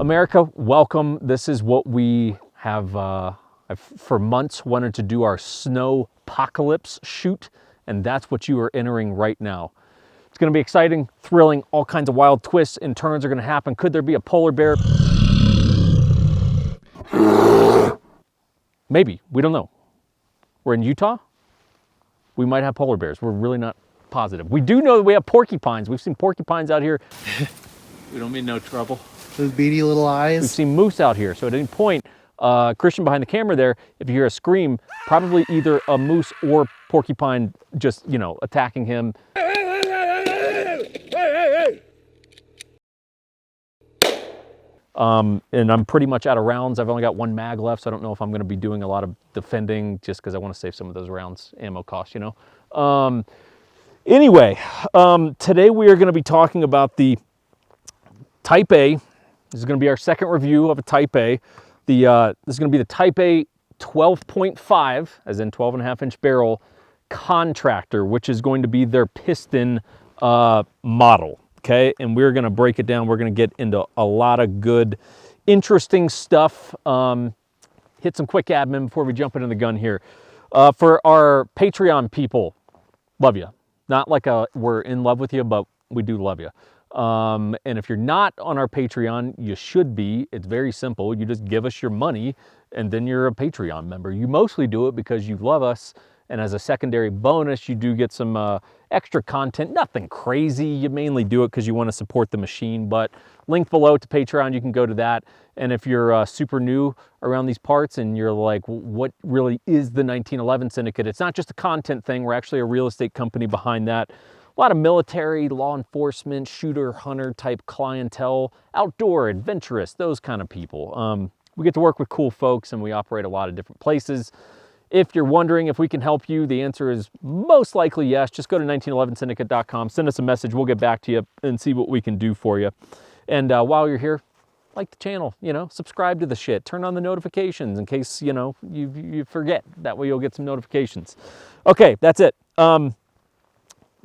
America, welcome. This is what we have, I've for months wanted to do, our snow apocalypse shoot, and that's what you are entering right now. It's gonna be exciting, thrilling, all kinds of wild twists and turns are gonna happen. Could there be a polar bear? Maybe, we don't know. We're in Utah, we might have polar bears. We're really not positive. We do know that we have porcupines. We've seen porcupines out here. We don't mean no trouble. Those beady little eyes. We've seen moose out here, so at any point, Christian behind the camera there, if you hear a scream, probably either a moose or porcupine just, you know, attacking him. And I'm pretty much out of rounds. I've only got one mag left, so I don't know if I'm gonna be doing a lot of defending just because I wanna save some of those rounds ammo costs, you know? Anyway, today we are gonna be talking about the Type A. This is gonna be our second review of a Type A. This is gonna be the Type A 12.5, as in 12.5-inch barrel, contractor, which is going to be their piston model, okay? And we're gonna break it down. We're gonna get into a lot of good, interesting stuff. Hit some quick admin before we jump into the gun here. For our Patreon people, love you. Not like we're in love with you, but we do love you. And if you're not on our Patreon, you should be. It's very simple. You just give us your money and then you're a Patreon member. You mostly do it because you love us. And as a secondary bonus, you do get some extra content. Nothing crazy. You mainly do it because you want to support the machine. But link below to Patreon, you can go to that. And if you're super new around these parts and you're like, what really is the 1911 Syndicate? It's not just a content thing. We're actually a real estate company behind that. A lot of military, law enforcement, shooter, hunter type clientele, outdoor, adventurous, those kind of people. We get to work with cool folks and we operate a lot of different places. If you're wondering if we can help you, the answer is most likely yes. Just go to 1911syndicate.com, send us a message, we'll get back to you and see what we can do for you. And while you're here, like the channel, you know, subscribe to the shit, turn on the notifications in case, you know, you forget. That way you'll get some notifications. Okay, that's it.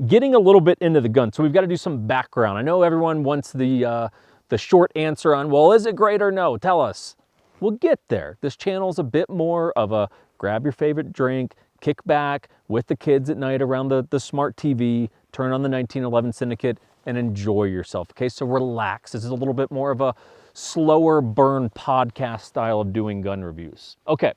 Getting a little bit into the gun, so we've got to do some background. I know everyone wants the short answer on, well, is it great or no? Tell us. We'll get there. This channel's a bit more of a grab your favorite drink, kick back with the kids at night around the smart TV, turn on the 1911 Syndicate, and enjoy yourself, okay? So relax. This is a little bit more of a slower burn podcast style of doing gun reviews. Okay.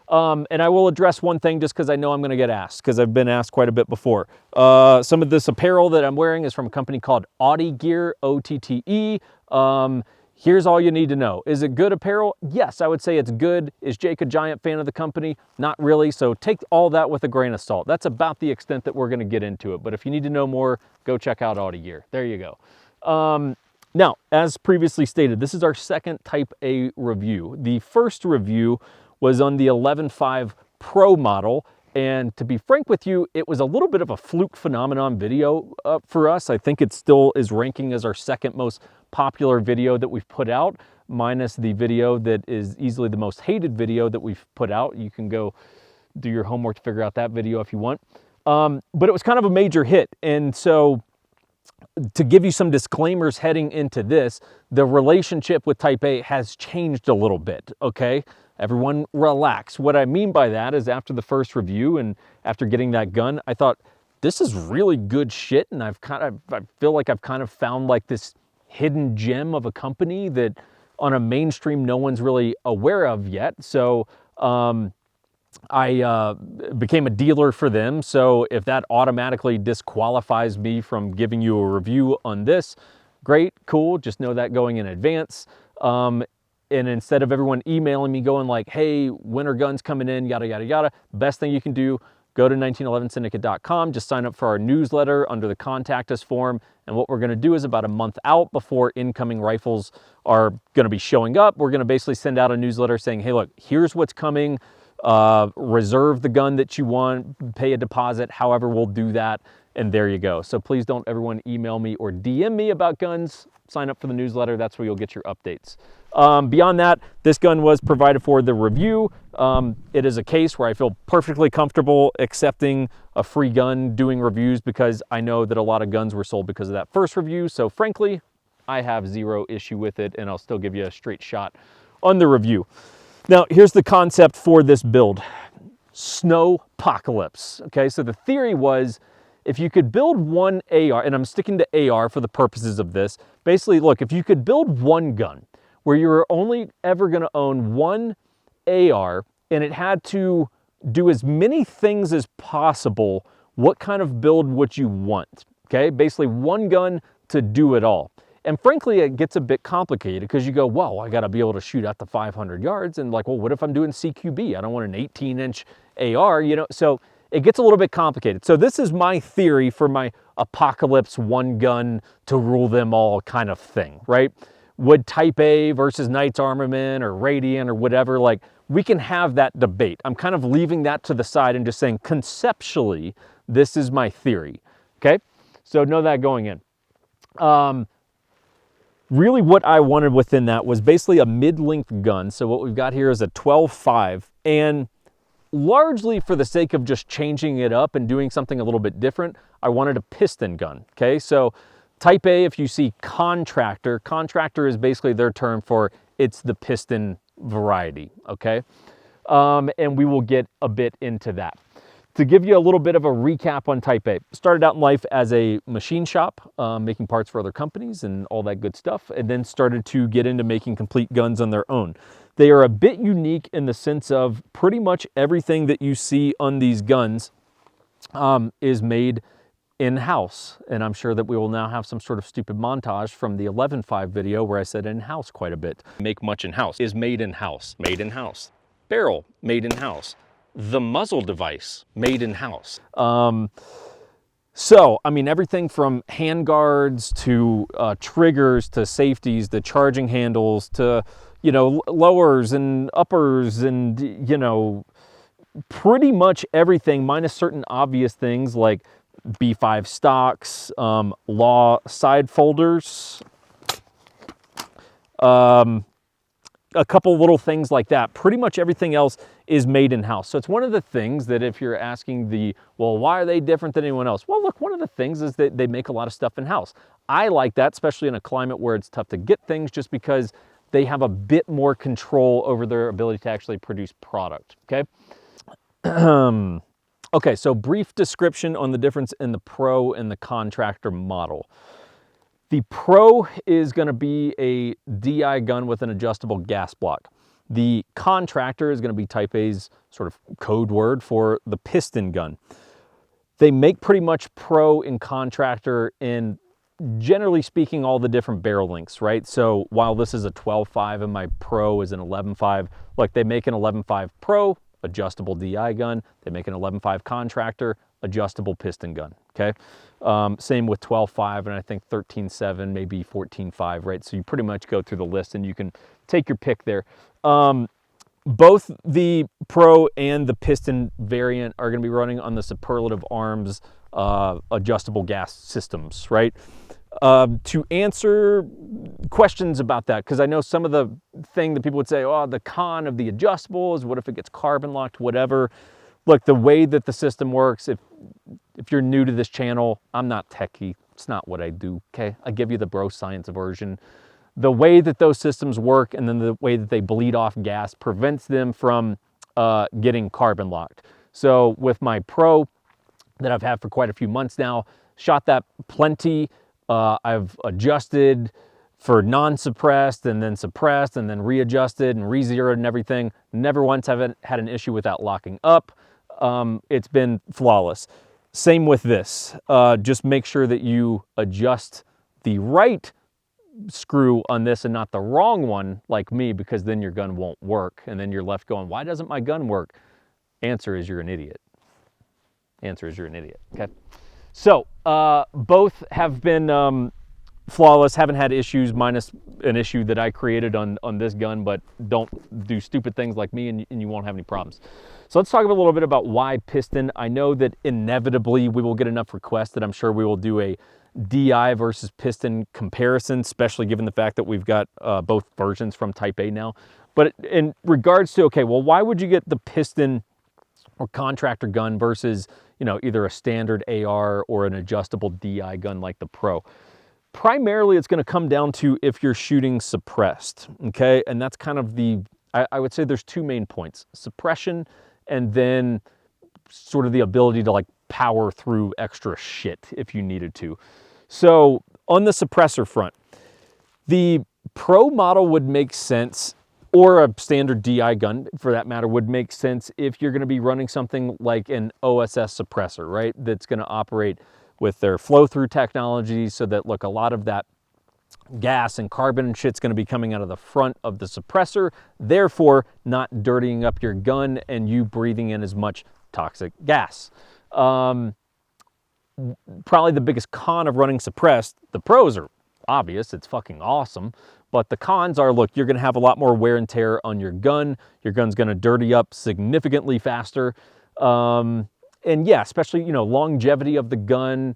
And I will address one thing just because I know I'm going to get asked, because I've been asked quite a bit before. Some of this apparel that I'm wearing is from a company called Otte Gear, O-T-T-E. Here's all you need to know. Is it good apparel? Yes, I would say it's good. Is Jake a giant fan of the company? Not really, so take all that with a grain of salt. That's about the extent that we're going to get into it, but if you need to know more, go check out Otte Gear. There you go. Now, as previously stated, this is our second Type A review. The first review was on the 11.5 Pro model, and to be frank with you, it was a little bit of a fluke phenomenon video for us. I think it still is ranking as our second most popular video that we've put out, minus the video that is easily the most hated video that we've put out. You can go do your homework to figure out that video if you want. But it was kind of a major hit, and so to give you some disclaimers heading into this, the relationship with Type A has changed a little bit, okay? Everyone relax. What I mean by that is after the first review and after getting that gun, I thought, this is really good shit, and I feel like I've kind of found like this hidden gem of a company that on a mainstream no one's really aware of yet. So I became a dealer for them. So if that automatically disqualifies me from giving you a review on this, great, cool, just know that going in advance. And instead of everyone emailing me going like, hey, when are guns coming in, yada, yada, yada, the best thing you can do, go to 1911syndicate.com, just sign up for our newsletter under the contact us form. And what we're gonna do is about a month out before incoming rifles are gonna be showing up, we're gonna basically send out a newsletter saying, hey, look, here's what's coming, reserve the gun that you want, pay a deposit, however we'll do that, and there you go. So please don't everyone email me or DM me about guns, sign up for the newsletter, that's where you'll get your updates. Beyond that, this gun was provided for the review. It is a case where I feel perfectly comfortable accepting a free gun, doing reviews, because I know that a lot of guns were sold because of that first review. So frankly, I have zero issue with it, and I'll still give you a straight shot on the review. Now, here's the concept for this build. Snowpocalypse, okay? So the theory was, if you could build one AR, and I'm sticking to AR for the purposes of this, basically, look, if you could build one gun where you were only ever gonna own one AR, and it had to do as many things as possible, what kind of build would you want, okay? Basically, one gun to do it all. And frankly, it gets a bit complicated because you go, well, I gotta be able to shoot out to 500 yards, and like, well, what if I'm doing CQB? I don't want an 18-inch AR, you know? So it gets a little bit complicated. So this is my theory for my apocalypse one gun to rule them all kind of thing, right? Would Type A versus Knight's Armament or Radiant or whatever, like, we can have that debate. I'm kind of leaving that to the side and just saying conceptually, this is my theory, okay? So know that going in. Really what I wanted within that was basically a mid-length gun. So what we've got here is a 12.5, and largely for the sake of just changing it up and doing something a little bit different, I wanted a piston gun, okay? So Type A, if you see contractor, contractor is basically their term for it's the piston variety, okay? And we will get a bit into that. To give you a little bit of a recap on Type A, started out in life as a machine shop, making parts for other companies and all that good stuff, and then started to get into making complete guns on their own. They are a bit unique in the sense of pretty much everything that you see on these guns is made in-house. And I'm sure that we will now have some sort of stupid montage from the 11.5 video where I said in-house quite a bit. Make much in-house is made in-house, made in-house. Barrel, made in-house. The muzzle device, made in-house. So, I mean, everything from handguards to triggers to safeties to charging handles to, you know, lowers and uppers and, you know, pretty much everything minus certain obvious things like B5 stocks, law side folders, a couple little things like that. Pretty much everything else is made in-house. So it's one of the things that if you're asking well, why are they different than anyone else? Well, look, one of the things is that they make a lot of stuff in-house. I like that, especially in a climate where it's tough to get things, just because they have a bit more control over their ability to actually produce product, okay? Okay, so brief description on the difference in the Pro and the contractor model. The Pro is going to be a DI gun with an adjustable gas block. The contractor is going to be Type A's sort of code word for the piston gun. They make pretty much Pro and contractor in, generally speaking, all the different barrel lengths, right? So while this is a 12.5 and my Pro is an 11.5, like they make an 11.5 Pro, adjustable DI gun. They make an 11.5 contractor, adjustable piston gun, okay? Same with 12.5 and I think 13.7, maybe 14.5, right? So you pretty much go through the list and you can take your pick there. Both the Pro and the piston variant are going to be running on the Superlative Arms adjustable gas systems, right? To answer questions about that, because I know some of the thing that people would say, oh, the con of the adjustable is what if it gets carbon locked, whatever. Look, the way that the system works, if you're new to this channel, I'm not techie. It's not what I do, okay? I give you the bro science version. The way that those systems work and then the way that they bleed off gas prevents them from getting carbon locked. So with my Pro that I've had for quite a few months now, shot that plenty. I've adjusted for non-suppressed and then readjusted and re-zeroed and everything. Never once have had an issue with that locking up. It's been flawless. Same with this. Just make sure that you adjust the right screw on this and not the wrong one like me, because then your gun won't work. And then you're left going, why doesn't my gun work? Answer is you're an idiot. Answer is you're an idiot, okay? So both have been flawless, haven't had issues, minus an issue that I created on this gun, but don't do stupid things like me and you won't have any problems. So let's talk a little bit about why piston. I know that inevitably we will get enough requests that I'm sure we will do a DI versus piston comparison, especially given the fact that we've got both versions from Type A now. But in regards to, okay, well, why would you get the piston or contractor gun versus, you know, either a standard AR or an adjustable DI gun like the Pro? primarily it's going to come down to if you're shooting suppressed, okay? And that's kind of the, I would say there's two main points: suppression, and then sort of the ability to like power through extra shit if you needed to. So on the suppressor front, the Pro model would make sense, or a standard DI gun for that matter would make sense if you're going to be running something like an OSS suppressor, right? That's going to operate with their flow-through technology, so that, look, a lot of that gas and carbon and shit's going to be coming out of the front of the suppressor, therefore not dirtying up your gun and you breathing in as much toxic gas. Probably the biggest con of running suppressed, the pros are obvious, it's fucking awesome, but the cons are, look, you're going to have a lot more wear and tear on your gun. Your gun's going to dirty up significantly faster. And yeah, especially, you know, longevity of the gun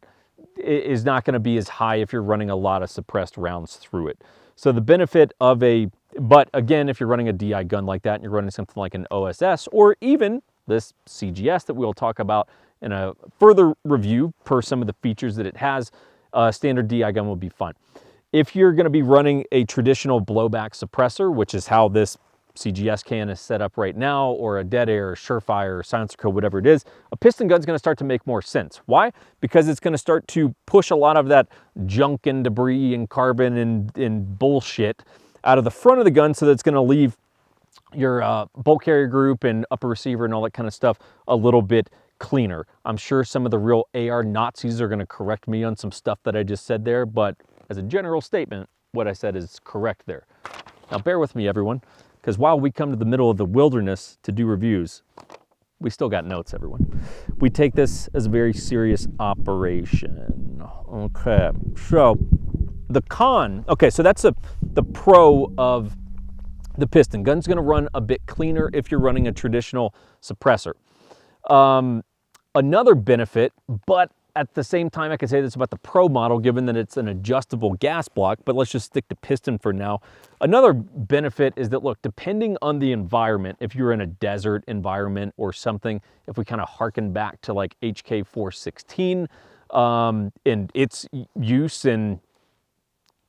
is not going to be as high if you're running a lot of suppressed rounds through it. So the benefit of but again, if you're running a DI gun like that and you're running something like an OSS, or even this CGS that we'll talk about in a further review per some of the features that it has, a standard DI gun will be fine. If you're going to be running a traditional blowback suppressor, which is how this CGS can is set up right now, or a Dead Air, or Surefire, or Silencer Co, whatever it is, a piston gun is going to start to make more sense. Why? Because it's going to start to push a lot of that junk and debris and carbon and bullshit out of the front of the gun, so that it's going to leave your bolt carrier group and upper receiver and all that kind of stuff a little bit cleaner. I'm sure some of the real AR Nazis are going to correct me on some stuff that I just said there, but as a general statement, what I said is correct there. Now bear with me, everyone, because while we come to the middle of the wilderness to do reviews, we still got notes, everyone. We take this as a very serious operation. Okay, so the con, okay, so that's the pro of the piston. Gun's gonna run a bit cleaner if you're running a traditional suppressor. Another benefit, but at the same time I could say this about the Pro model, given that it's an adjustable gas block, but let's just stick to piston for now. Another benefit is that, look, depending on the environment, if you're in a desert environment or something, if we kind of harken back to like HK 416 and its use, and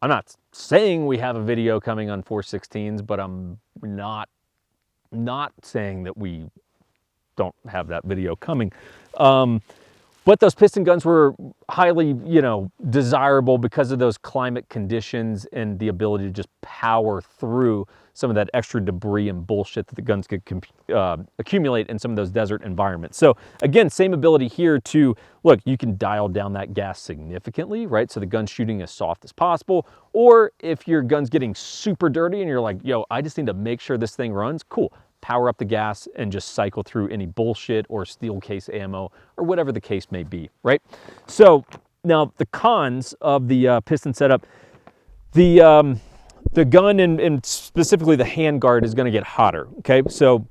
I'm not saying we have a video coming on 416s, but I'm not saying that we don't have that video coming. But those piston guns were highly, you know, desirable because of those climate conditions and the ability to just power through some of that extra debris and bullshit that the guns could accumulate in some of those desert environments. So again, same ability here to, look, you can dial down that gas significantly, right? So the gun's shooting as soft as possible. Or if your gun's getting super dirty and you're like, yo, I just need to make sure this thing runs, cool. Power up the gas and just cycle through any bullshit or steel case ammo or whatever the case may be, right? So now the cons of the piston setup, the gun and specifically the handguard is going to get hotter, okay? So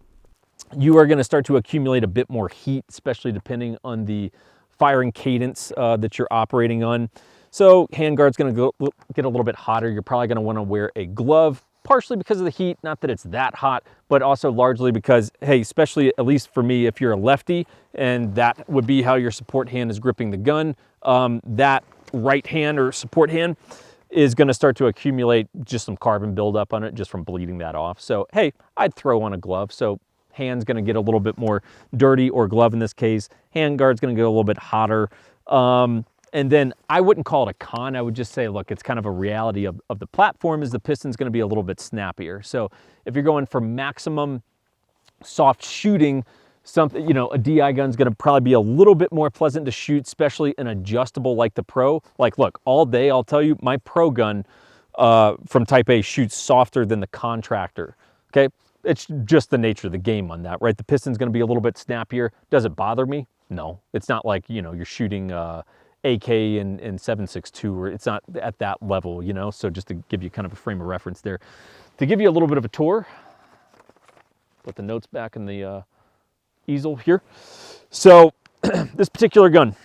you are going to start to accumulate a bit more heat, especially depending on the firing cadence that you're operating on. So handguard's going to get a little bit hotter. You're probably going to want to wear a glove, partially because of the heat, not that it's that hot, but also largely because, hey, especially at least for me, if you're a lefty and that would be how your support hand is gripping the gun, that right hand or support hand is going to start to accumulate just some carbon buildup on it just from bleeding that off. So, hey, I'd throw on a glove. So hand's going to get a little bit more dirty, or glove in this case. Handguard's going to get a little bit hotter. And then I wouldn't call it a con. I would just say, look, it's kind of a reality of the platform is the piston's going to be a little bit snappier. So if you're going for maximum soft shooting, something, you know, a DI gun's going to probably be a little bit more pleasant to shoot, especially an adjustable like the Pro. Like, look, all day I'll tell you, my Pro gun from Type A shoots softer than the Contractor. Okay, it's just the nature of the game on that, right? The piston's going to be a little bit snappier. Does it bother me? No, it's not like, you know, you're shooting AK and 7.62, or it's not at that level, you know? So just to give you kind of a frame of reference there. To give you a little bit of a tour, put the notes back in the easel here. So this particular gun,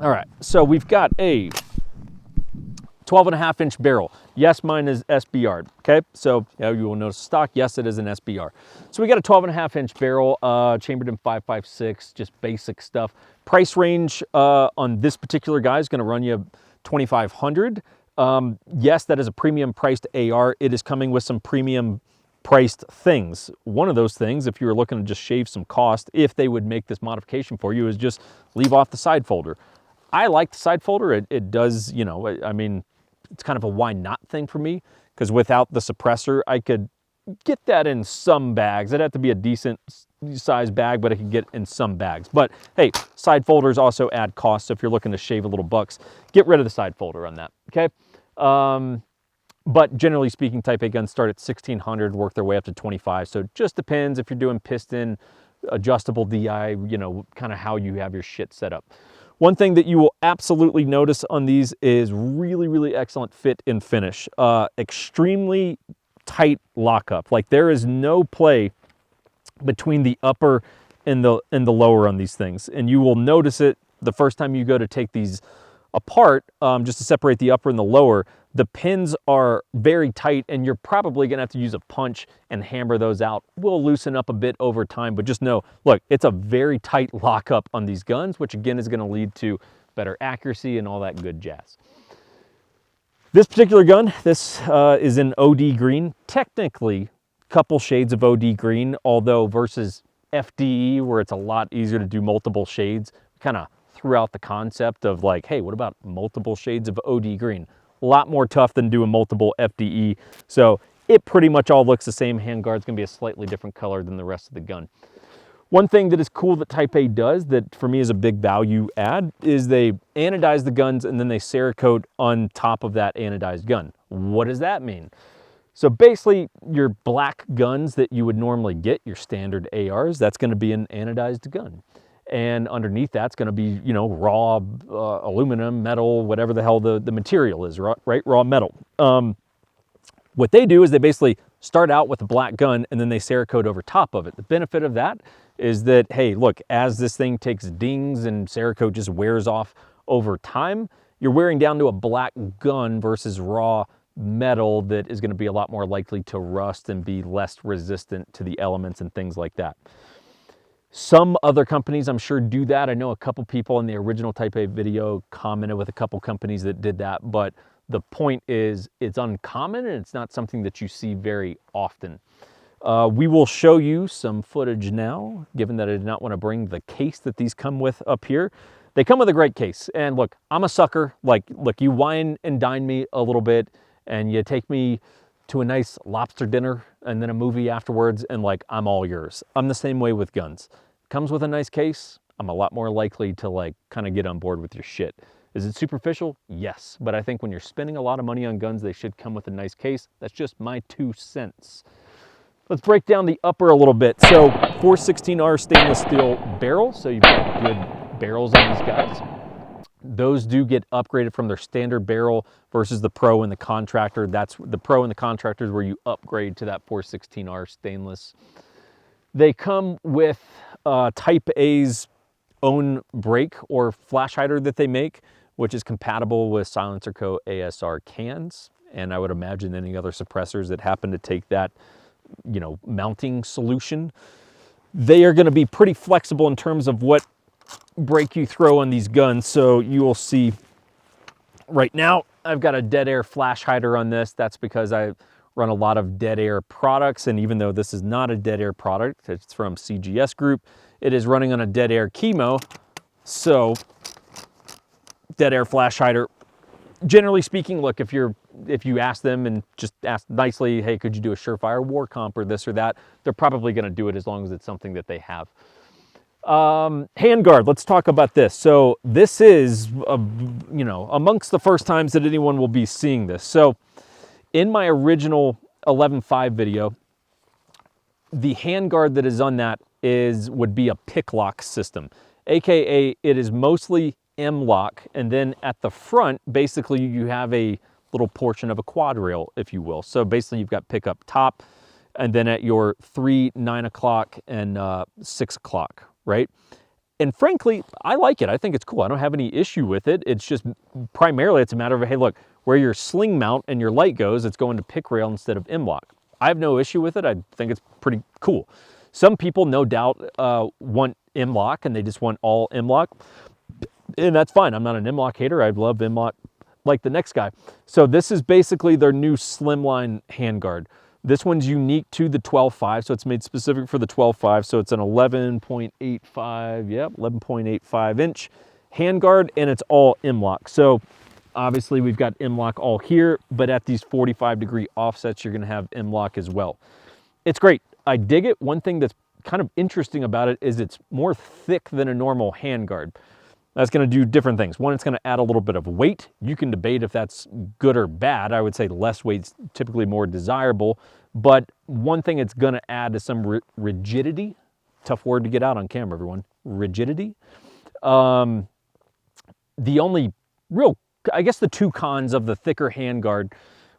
all right, so we've got a 12.5 inch barrel. Yes, mine is SBR, okay? So yeah, you will notice stock, yes, it is an SBR. So we got a 12.5 inch barrel, chambered in 5.56, just basic stuff. Price range on this particular guy is gonna run you 2500. Yes, that is a premium priced AR. It is coming with some premium priced things. One of those things, if you were looking to just shave some cost, if they would make this modification for you, is just leave off the side folder. I like the side folder. It does, you know, I mean, it's kind of a why not thing for me, because without the suppressor, I could get that in some bags. It'd have to be a decent size bag, but I could get in some bags. But hey, side folders also add cost. So if you're looking to shave a little bucks, get rid of the side folder on that, okay? But generally speaking, Type A guns start at 1600, work their way up to 25. So it just depends if you're doing piston, adjustable DI, you know, kind of how you have your shit set up. One thing that you will absolutely notice on these is really, really excellent fit and finish. Extremely tight lockup. Like there is no play between the upper and the lower on these things. And you will notice it the first time you go to take these apart, just to separate the upper and the lower. The pins are very tight and you're probably gonna have to use a punch and hammer those out. We'll loosen up a bit over time, but just know, look, it's a very tight lockup on these guns, which again is gonna lead to better accuracy and all that good jazz. This particular gun, this is in OD green, technically a couple shades of OD green, although versus FDE where it's a lot easier to do multiple shades, kind of threw out the concept of like, hey, what about multiple shades of OD green? A lot more tough than doing multiple FDE. So it pretty much all looks the same. Handguard's gonna be a slightly different color than the rest of the gun. One thing that is cool that Type A does that for me is a big value add is they anodize the guns and then they Cerakote on top of that anodized gun. What does that mean? So basically your black guns that you would normally get, your standard ARs, that's gonna be an anodized gun. And underneath that's gonna be, you know, raw aluminum, metal, whatever the hell the material is, right? Raw metal. What they do is they basically start out with a black gun and then they Cerakote over top of it. The benefit of that is that, hey, look, as this thing takes dings and Cerakote just wears off over time, you're wearing down to a black gun versus raw metal that is gonna be a lot more likely to rust and be less resistant to the elements and things like that. Some other companies, I'm sure, do that. I know a couple people in the original Type A video commented with a couple companies that did that, but the point is it's uncommon and it's not something that you see very often. We will show you some footage now, given that I did not want to bring the case that these come with up here. They come with a great case. And look, I'm a sucker. Like, look, you wine and dine me a little bit and you take me to a nice lobster dinner and then a movie afterwards and like, I'm all yours. I'm the same way with guns. Comes with a nice case, I'm a lot more likely to like kind of get on board with your shit. Is it superficial? Yes. But I think when you're spending a lot of money on guns, they should come with a nice case. That's just my 2 cents. Let's break down the upper a little bit. So 416R stainless steel barrel. So you've got good barrels on these guys. Those do get upgraded from their standard barrel versus the Pro and the Contractor. That's the Pro and the Contractor is where you upgrade to that 416R stainless. They come with Type A's own brake or flash hider that they make, which is compatible with Silencer Co. ASR cans. And I would imagine any other suppressors that happen to take that, you know, mounting solution. They are going to be pretty flexible in terms of what brake you throw on these guns. So you will see right now, I've got a dead air flash hider on this. That's because I run a lot of dead air products. And even though this is not a dead air product, it's from CGS Group, it is running on a dead air chemo. So dead air flash hider. Generally speaking, look, if you ask them and just ask nicely, hey, could you do a Surefire war comp or this or that, they're probably going to do it as long as it's something that they have. Handguard, let's talk about this. So this is, you know, amongst the first times that anyone will be seeing this. So in my original 11.5 video, the handguard that is on that would be a pick lock system, AKA it is mostly M-lock, and then at the front, basically you have a little portion of a quad rail, if you will. So basically you've got pick up top, and then at your 3, 9 o'clock, and 6 o'clock, right? And frankly, I like it. I think it's cool. I don't have any issue with it. It's just primarily it's a matter of, hey, look, where your sling mount and your light goes, it's going to pick rail instead of M-lock. I have no issue with it. I think it's pretty cool. Some people, no doubt, want M-lock and they just want all M-lock. And that's fine. I'm not an M-lock hater. I love M-lock like the next guy. So this is basically their new slimline handguard. This one's unique to the 12.5, so it's made specific for the 12.5. So it's an 11.85, yep, 11.85 inch handguard, and it's all M-LOK. So obviously we've got M-LOK all here, but at these 45-degree offsets, you're gonna have M-LOK as well. It's great, I dig it. One thing that's kind of interesting about it is it's more thick than a normal handguard. That's going to do different things. One, it's going to add a little bit of weight. You can debate if that's good or bad. I would say less weight's typically more desirable. But one thing it's going to add is some rigidity. Tough word to get out on camera, everyone. Rigidity. The only real, I guess the two cons of the thicker handguard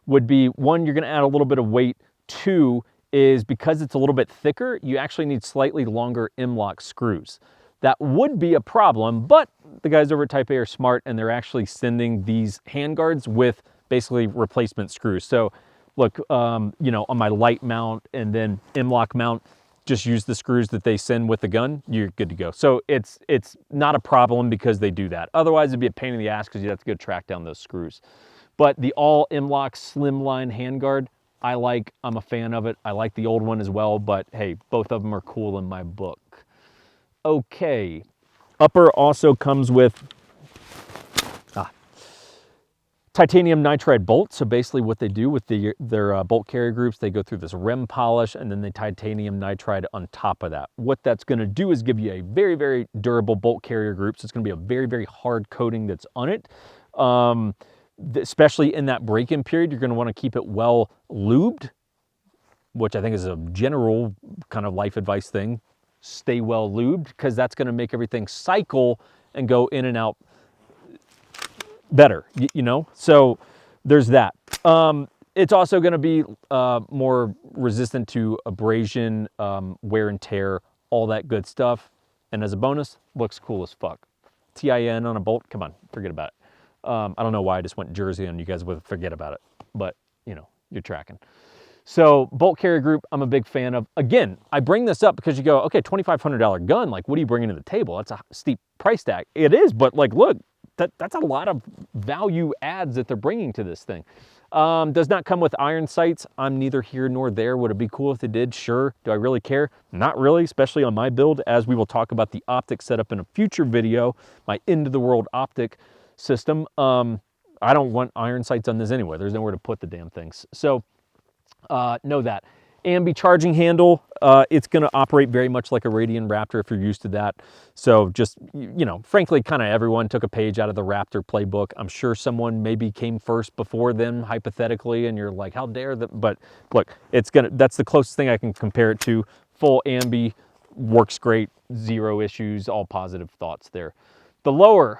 would be, one, you're going to add a little bit of weight. Two, is because it's a little bit thicker, you actually need slightly longer M-LOK screws. That would be a problem, but the guys over at Type A are smart, and they're actually sending these handguards with basically replacement screws. So look, you know, on my light mount and then M-LOK mount, just use the screws that they send with the gun, you're good to go. So it's not a problem because they do that. Otherwise, it'd be a pain in the ass because you'd have to go track down those screws. But the all M-LOK slimline handguard, I'm a fan of it. I like the old one as well, but hey, both of them are cool in my book. Okay, upper also comes with titanium nitride bolts. So basically what they do with their bolt carrier groups, they go through this rim polish and then they titanium nitride on top of that. What that's gonna do is give you a very, very durable bolt carrier group. So it's gonna be a very, very hard coating that's on it. Especially in that break-in period, you're going to want to keep it well lubed, which I think is a general kind of life advice thing. Stay well lubed, because that's going to make everything cycle and go in and out better, you know? So there's that. It's also going to be more resistant to abrasion, wear and tear, all that good stuff. And as a bonus, looks cool as fuck. TIN on a bolt, come on, forget about it. I don't know why I just went Jersey and you guys would forget about it, but you know, you're tracking. So bolt carrier group, I'm a big fan of. Again, I bring this up because you go, okay, $2,500 gun, like what are you bringing to the table? That's a steep price tag. It is, but like, look, that's a lot of value adds that they're bringing to this thing. Does not come with iron sights. I'm neither here nor there. Would it be cool if they did? Sure. Do I really care? Not really, especially on my build, as we will talk about the optic setup in a future video, my end of the world optic system. I don't want iron sights on this anyway. There's nowhere to put the damn things. So know that. Ambi charging handle, it's going to operate very much like a Radian Raptor if you're used to that. So just, you know, frankly, kind of everyone took a page out of the Raptor playbook. I'm sure someone maybe came first before them, hypothetically, and you're like, how dare them? But look, that's the closest thing I can compare it to. Full Ambi, works great, zero issues, all positive thoughts there. The lower,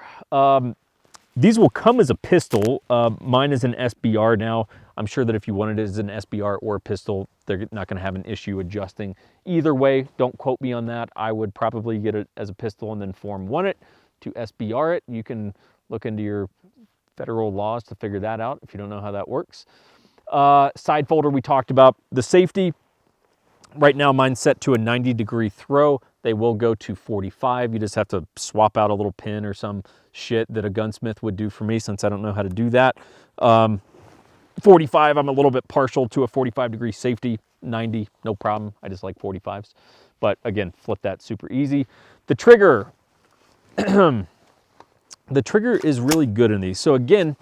these will come as a pistol. Mine is an SBR now. I'm sure that if you wanted it as an SBR or a pistol, they're not going to have an issue adjusting. Either way, don't quote me on that. I would probably get it as a pistol and then Form 1 it to SBR it. You can look into your federal laws to figure that out if you don't know how that works. Side folder we talked about. The safety, right now mine's set to a 90-degree throw. They will go to 45. You just have to swap out a little pin or some shit that a gunsmith would do for me, since I don't know how to do that. 45, I'm a little bit partial to a 45-degree safety. 90, no problem. I just like 45s. But again, flip that super easy. The trigger, the trigger is really good in these. So again,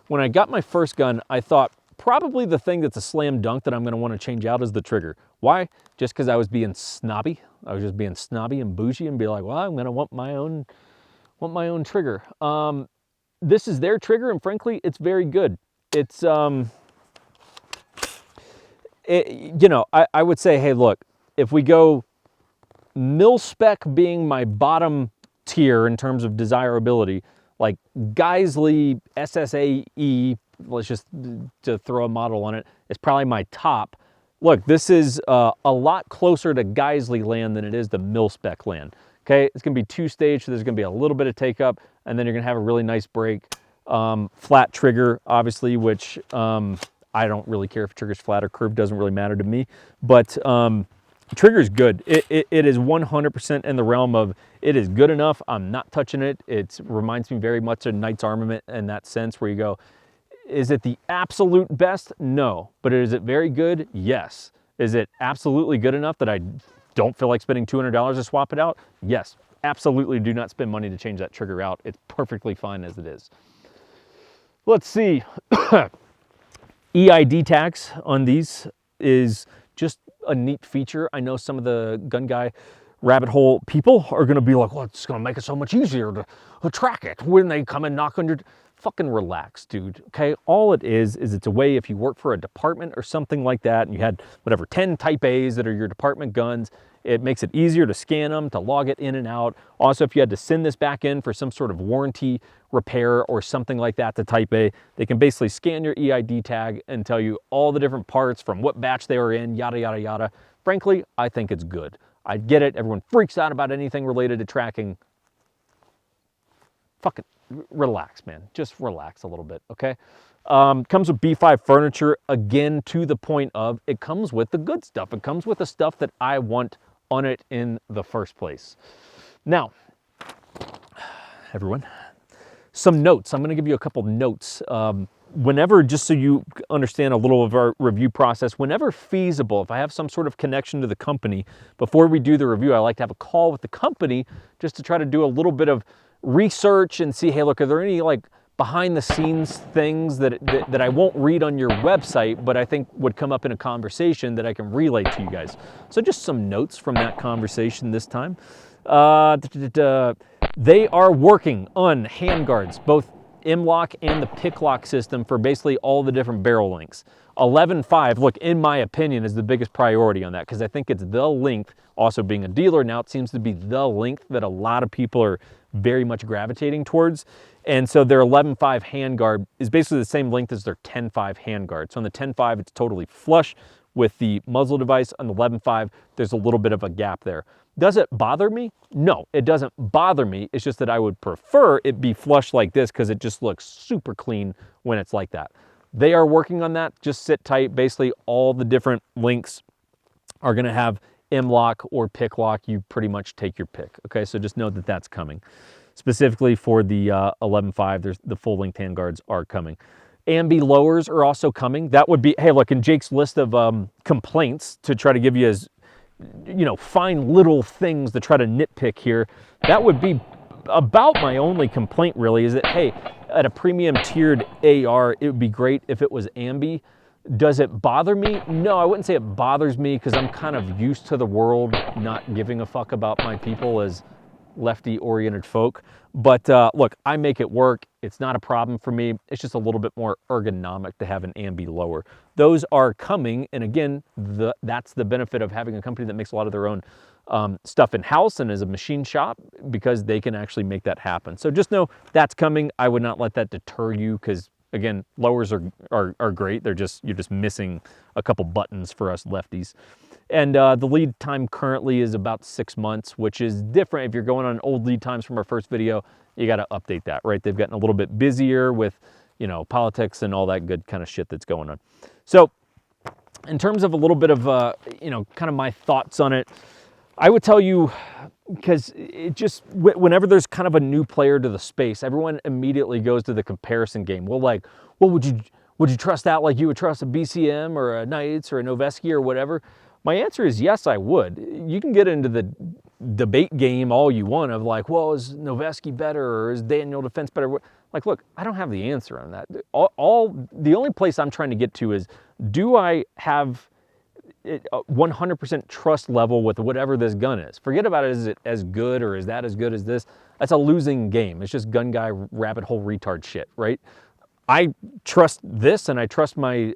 when I got my first gun, I thought probably the thing that's a slam dunk that I'm going to want to change out is the trigger. Why? Just because I was being snobby. I was just being snobby and bougie and be like, well, I'm going to want my own trigger. This is their trigger, and frankly, it's very good. It's, you know, I would say, hey, look, if we go mil-spec being my bottom tier in terms of desirability, like Geisley SSAE, let's just to throw a model on it, is probably my top. Look, this is a lot closer to Geisley land than it is to mil-spec land. Okay, it's gonna be two-stage, so there's gonna be a little bit of take-up, and then you're gonna have a really nice break. Flat trigger, obviously, which I don't really care if trigger's flat or curved, doesn't really matter to me. But trigger is good. It is 100% in the realm of it is good enough. I'm not touching it. It reminds me very much of Knight's Armament in that sense, where you go, Is it the absolute best? No. But is it very good? Yes. Is it absolutely good enough that I don't feel like spending $200 to swap it out? Yes. Absolutely do not spend money to change that trigger out. It's perfectly fine as it is. Let's see. EID tags on these is just a neat feature. I know some of the gun guy rabbit hole people are going to be like, well, it's going to make it so much easier to track it when they come and knock on your... Fucking relax, dude, okay? All it is it's a way if you work for a department or something like that and you had whatever 10 type A's that are your department guns, it makes it easier to scan them, to log it in and out. Also, if you had to send this back in for some sort of warranty repair or something like that to type A, they can basically scan your EID tag and tell you all the different parts from what batch they were in, yada, yada, yada. Frankly, I think it's good. I get it. Everyone freaks out about anything related to tracking. Fucking relax, man. Just relax a little bit, okay? Comes with B5 furniture, again, to the point of it comes with the good stuff. It comes with the stuff that I want on it in the first place. Now, everyone, some notes. I'm going to give you a couple notes. Whenever, just so you understand a little of our review process, whenever feasible, if I have some sort of connection to the company, before we do the review, I like to have a call with the company just to try to do a little bit of research and see, hey, look, are there any like behind the scenes things that I won't read on your website, but I think would come up in a conversation that I can relay to you guys. So just some notes from that conversation this time. They are working on handguards, both M-lock and the pick lock system for basically all the different barrel lengths. 11.5, look, in my opinion, is the biggest priority on that because I think it's the length, also being a dealer now, it seems to be the length that a lot of people are very much gravitating towards. And so their 11.5 handguard is basically the same length as their 10.5 handguard. So on the 10.5, it's totally flush with the muzzle device. On the 11.5, there's a little bit of a gap there. Does it bother me? No, it doesn't bother me. It's just that I would prefer it be flush like this because it just looks super clean when it's like that. They are working on that. Just sit tight. Basically, all the different links are going to have M-lock or pick lock. You pretty much take your pick. Okay, so just know that that's coming. Specifically for the 11.5, there's the full length handguards are coming. Ambi lowers are also coming. That would be, hey, look, in Jake's list of complaints to try to give you as, fine little things to try to nitpick here, that would be about my only complaint really, is that, hey, at a premium tiered AR, it would be great if it was ambi. Does it bother me? No, I wouldn't say it bothers me because I'm kind of used to the world not giving a fuck about my people as lefty-oriented folk. But look, I make it work. It's not a problem for me. It's just a little bit more ergonomic to have an ambi lower. Those are coming, and again, that's the benefit of having a company that makes a lot of their own stuff in-house and is a machine shop, because they can actually make that happen. So just know that's coming. I would not let that deter you because, again, lowers are great. You're just missing a couple buttons for us lefties. And the lead time currently is about 6 months, which is different. If you're going on old lead times from our first video, you got to update that, right? They've gotten a little bit busier with, politics and all that good kind of shit that's going on. So in terms of a little bit of, kind of my thoughts on it, I would tell you, because it just, whenever there's kind of a new player to the space, everyone immediately goes to the comparison game. Well, like, well, would you trust that like you would trust a BCM or a Knights or a Noveski or whatever? My answer is yes, I would. You can get into the debate game all you want of like, well, is Noveski better or is Daniel Defense better? Like, look, I don't have the answer on that. The only place I'm trying to get to is, do I have 100% trust level with whatever this gun is? Forget about it, is it as good or is that as good as this? That's a losing game. It's just gun guy rabbit hole retard shit, right? I trust this and I trust my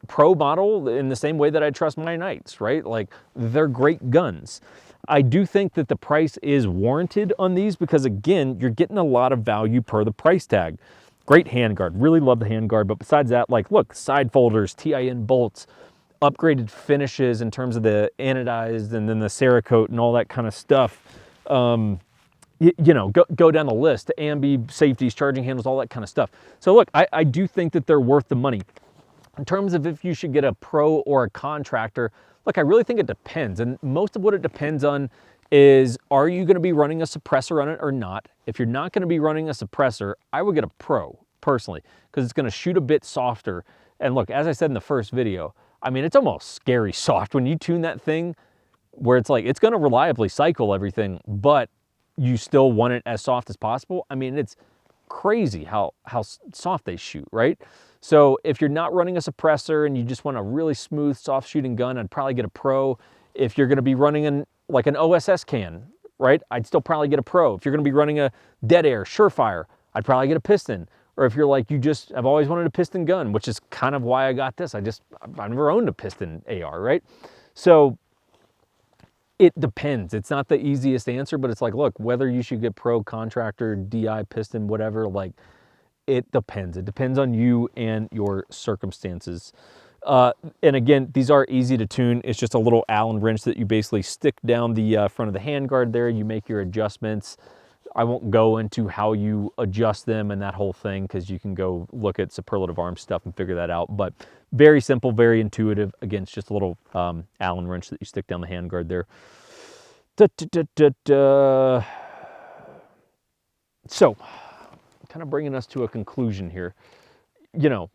Pro model in the same way that I trust my Knights, right? Like, they're great guns. I do think that the price is warranted on these because, again, you're getting a lot of value per the price tag. Great handguard, really love the handguard, but besides that, like, look, side folders, TIN bolts, upgraded finishes in terms of the anodized and then the Cerakote and all that kind of stuff. Go down the list, ambi, safeties, charging handles, all that kind of stuff. So look, I do think that they're worth the money. In terms of if you should get a Pro or a contractor, look, I really think it depends. And most of what it depends on is, are you going to be running a suppressor on it or not? If you're not going to be running a suppressor, I would get a Pro personally, because it's going to shoot a bit softer. And look, as I said in the first video, I mean, it's almost scary soft when you tune that thing, where it's like, it's going to reliably cycle everything, but you still want it as soft as possible. I mean, it's crazy how soft they shoot, right? So if you're not running a suppressor and you just want a really smooth, soft shooting gun, I'd probably get a Pro. If you're going to be running like an OSS can, right, I'd still probably get a Pro. If you're going to be running a Dead Air Surefire, I'd probably get a Piston. Or if you're like, I've always wanted a piston gun, which is kind of why I got this. I've never owned a piston AR, right? So it depends. It's not the easiest answer, but it's like, look, whether you should get Pro, contractor, DI, piston, whatever, like, it depends. It depends on you and your circumstances. And again, these are easy to tune. It's just a little Allen wrench that you basically stick down the front of the handguard there. You make your adjustments. I won't go into how you adjust them and that whole thing, because you can go look at Superlative Arms stuff and figure that out. But very simple, very intuitive. Again, it's just a little Allen wrench that you stick down the handguard there. So, kind of bringing us to a conclusion here. You know,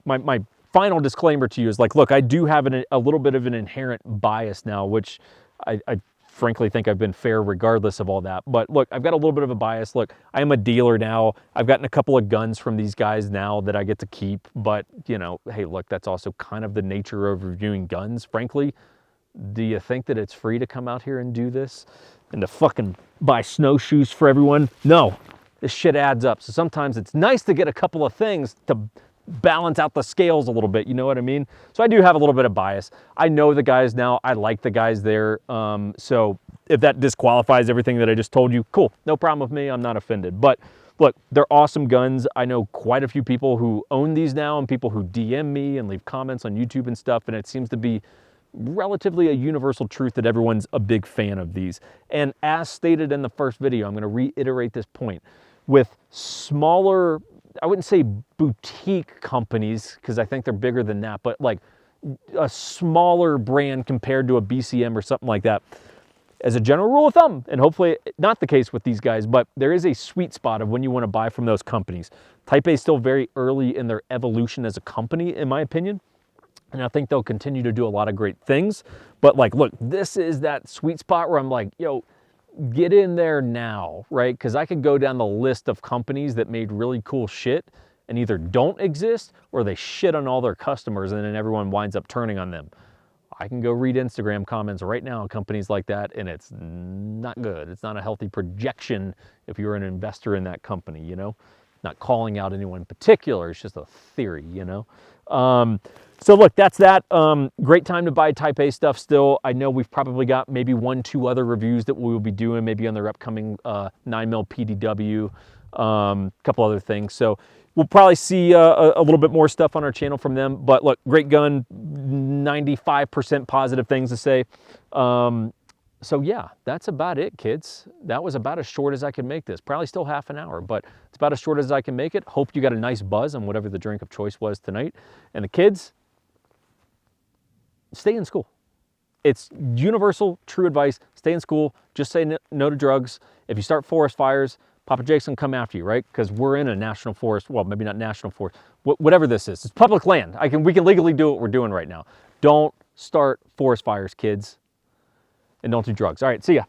my final disclaimer to you is like, look, I do have a little bit of an inherent bias now, which I frankly think I've been fair regardless of all that. But look, I've got a little bit of a bias. Look, I am a dealer now. I've gotten a couple of guns from these guys now that I get to keep. But, you know, hey, look, that's also kind of the nature of reviewing guns, frankly. Do you think that it's free to come out here and do this and to fucking buy snowshoes for everyone? No, this shit adds up. So sometimes it's nice to get a couple of things to balance out the scales a little bit, you know what I mean? So I do have a little bit of bias. I know the guys now. I like the guys there. So if that disqualifies everything that I just told you, cool, no problem with me. I'm not offended. But look, they're awesome guns. I know quite a few people who own these now and people who DM me and leave comments on YouTube and stuff, and it seems to be relatively a universal truth that everyone's a big fan of these. And as stated in the first video, I'm going to reiterate this point. With smaller, I wouldn't say boutique companies, because I think they're bigger than that, but like a smaller brand compared to a BCM or something like that, as a general rule of thumb, and hopefully not the case with these guys, but there is a sweet spot of when you want to buy from those companies. Type A is still very early in their evolution as a company, in my opinion. And I think they'll continue to do a lot of great things. But like, look, this is that sweet spot where I'm like, yo, get in there now, right? Because I could go down the list of companies that made really cool shit and either don't exist or they shit on all their customers and then everyone winds up turning on them. I can go read Instagram comments right now on companies like that, and it's not good. It's not a healthy projection if you're an investor in that company, you know? Not calling out anyone in particular, it's just a theory, you know? So look, that's that. Great time to buy Type A stuff still. I know we've probably got maybe 1-2 other reviews that we will be doing, maybe on their upcoming 9mm PDW, couple other things. So we'll probably see a little bit more stuff on our channel from them. But look, great gun, 95% positive things to say. So yeah, that's about it, kids. That was about as short as I can make this. Probably still half an hour, but it's about as short as I can make it. Hope you got a nice buzz on whatever the drink of choice was tonight. And the kids, stay in school. It's universal, true advice. Stay in school. Just say no to drugs. If you start forest fires, Papa Jake's gonna come after you, right? Because we're in a national forest. Well, maybe not national forest. Whatever this is, it's public land. We can legally do what we're doing right now. Don't start forest fires, kids. And don't do drugs. All right, see ya.